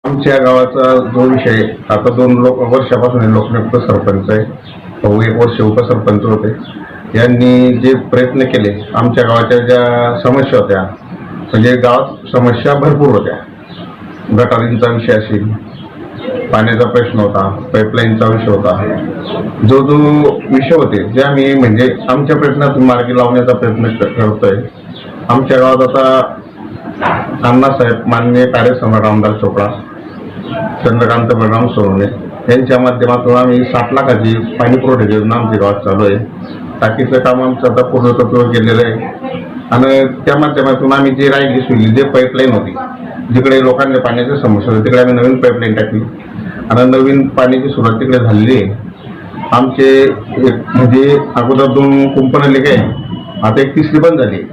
आमच्या गावाचा जो विषय आता 2 वर्षापासून लोकनियुक्त सरपंच आहे. भाऊ 1 वर्ष उपसरपंच होते. यांनी जे प्रयत्न केले आमच्या गावाच्या ज्या समस्या होत्या, म्हणजे गावात समस्या भरपूर होत्या. गटारींचा विषय असेल, पाण्याचा प्रश्न होता, पाईपलाईनचा विषय होता. जो विषय होते जे आम्ही म्हणजे आमच्या प्रयत्नातून मार्गी लावण्याचा प्रयत्न करतोय. आमच्या गावात आता अण्णासाहेब माननीय कार्यसम्राट आमदार चोपडा, चंद्रकांत बलराम सोनवणे यांच्या माध्यमातून आम्ही 7 लाखाची पाणी पुरवठ्याची योजना आमच्या गावात चालू आहे. टाकीचं काम आमचं आता पूर्णत्व गेलेलं आहे आणि त्या माध्यमातून आम्ही जी राहिली सुली जे पाईपलाईन होती, जिकडे लोकांना पाण्याची समस्या होती तिकडे आम्ही नवीन पाईपलाईन टाकली आणि नवीन पाण्याची सुरुवात तिकडे झालेली आहे. आमचे म्हणजे अगोदर 2 कुंपण आले काय, आता एक 3री पण झाली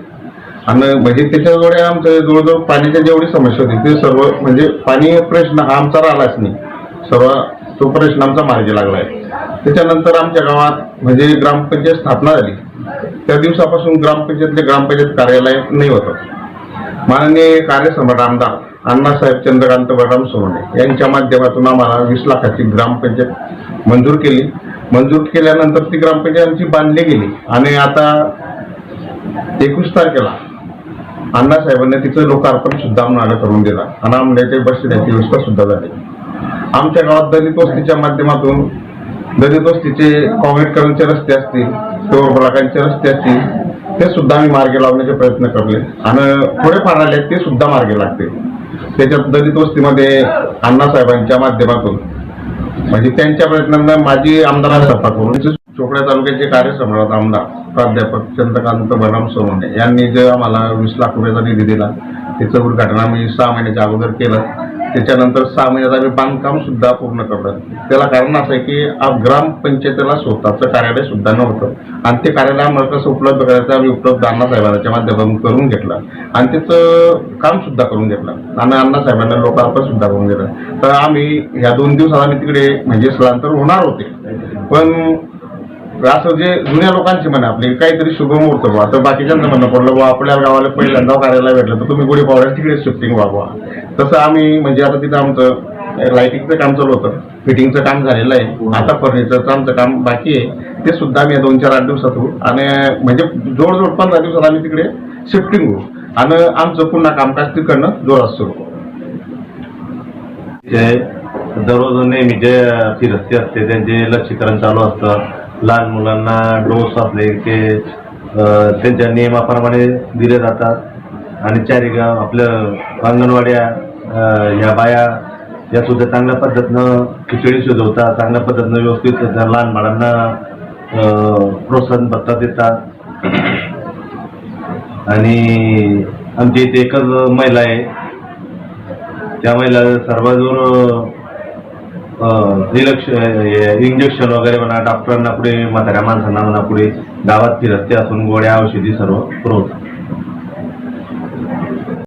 आणि म्हणजे त्याच्यामुळे आमचं जवळजवळ पाण्याच्या जेवढी समस्या होती ते सर्व म्हणजे पाणी प्रश्न हा आमचा राहिलाच नाही. सर्व तो प्रश्न आमचा मार्गी लागला आहे. त्याच्यानंतर आमच्या गावात म्हणजे ग्रामपंचायत स्थापना झाली. त्या दिवसापासून ग्रामपंचायत कार्यालय नाही होतं. माननीय कार्यसम्राट आमदार अण्णासाहेब चंद्रकांत बलराम सोनवणे यांच्या माध्यमातून आम्हाला 20 लाखाची ग्रामपंचायत मंजूर केली. मंजूर केल्यानंतर ती ग्रामपंचायत आमची बांधली गेली आणि आता 21 तारखेला अण्णासाहेबांनी तिचं लोकार्पण सुद्धा आम्हाला करून दिला आणि आमच्या बसण्याची व्यवस्था सुद्धा झाली. आमच्या गावात दलित वस्तीच्या माध्यमातून दलित वस्तीचे काँक्रीटकरणचे रस्ते असतील, पेवर ब्लॉकांचे रस्ते असतील, ते सुद्धा आम्ही मार्गी लावण्याचे प्रयत्न करले आणि थोडेफार राहिले ते सुद्धा मार्गी लागते. त्याच्यात दलित वस्तीमध्ये अण्णासाहेबांच्या माध्यमातून म्हणजे त्यांच्या प्रयत्नांना माझी आमदारांना सत्ता करून चोपड्या तालुक्याचे कार्यसम्राट आमदार प्राध्यापक चंद्रकांत बलराम सोनवणे यांनी जे आम्हाला 20 लाख रुपयाचा निधी दिला त्याचं उद्घाटन आम्ही 6 महिन्याच्या अगोदर केलं. त्याच्यानंतर 6 महिन्यात आम्ही बांधकाम सुद्धा पूर्ण करलं. त्याला कारण असं आहे की ग्रामपंचायतीला स्वतःचं कार्यालय सुद्धा नव्हतं आणि ते कार्यालय आम्हाला कसं उपलब्ध करायचं आम्ही उपलब्ध अण्णासाहेबांच्या माध्यमातून करून घेतलं आणि त्याचं काम सुद्धा करून घेतलं आणि अण्णासाहेबांना लोकार्पण सुद्धा करून दिलं. तर आम्ही ह्या 2 दिवसात आम्ही तिकडे म्हणजे स्थलांतर होणार होते, पण असं जे जुन्या लोकांची म्हणा आपली काहीतरी शुभमुहूर्त व्हा तर बाकीच्यांचं म्हणणं पडलं बा आपल्या गावाला पहिल्यांदा कार्यालय भेटलं तर तुम्ही गुढी पावड्या तिकडे शिफ्टिंग व्हावा. तसं आम्ही म्हणजे आता तिथं आमचं लाईटिंगचं काम चालू होतं, फिटिंगचं काम झालेलं आहे, आता फर्निचरचं आमचं काम बाकी आहे. ते सुद्धा आम्ही 2-4-8 दिवसात होऊ आणि म्हणजे जवळजवळ 15 दिवसात आम्ही तिकडे शिफ्टिंग होऊ आणि आमचं पुन्हा कामकाज तिकडनं जोरात सुरू होऊ. दररोज नेहमी जे फिरस्ती असते त्यांचे लसीकरण चालू असतं. लहान मुलांना डोस असले ते त्यांच्या नियमाप्रमाणे दिले जातात आणि 4 गाव आपलं अंगणवाड्या या बाया या सुद्धा चांगल्या पद्धतीनं खिचडी शिजवतात, चांगल्या पद्धतीनं व्यवस्थित लहान बाळांना प्रोत्साहन भत्ता देतात. आणि आमची इथे एकच महिला आहे, त्या महिला सर्वजून इंजेक्शन वगैरे म्हणा, डॉक्टरांना पुढे म्हाताऱ्या माणसांना म्हणा पुढे गावात फिरस्ते असून गोळ्या औषधी सर्व पुरवतात.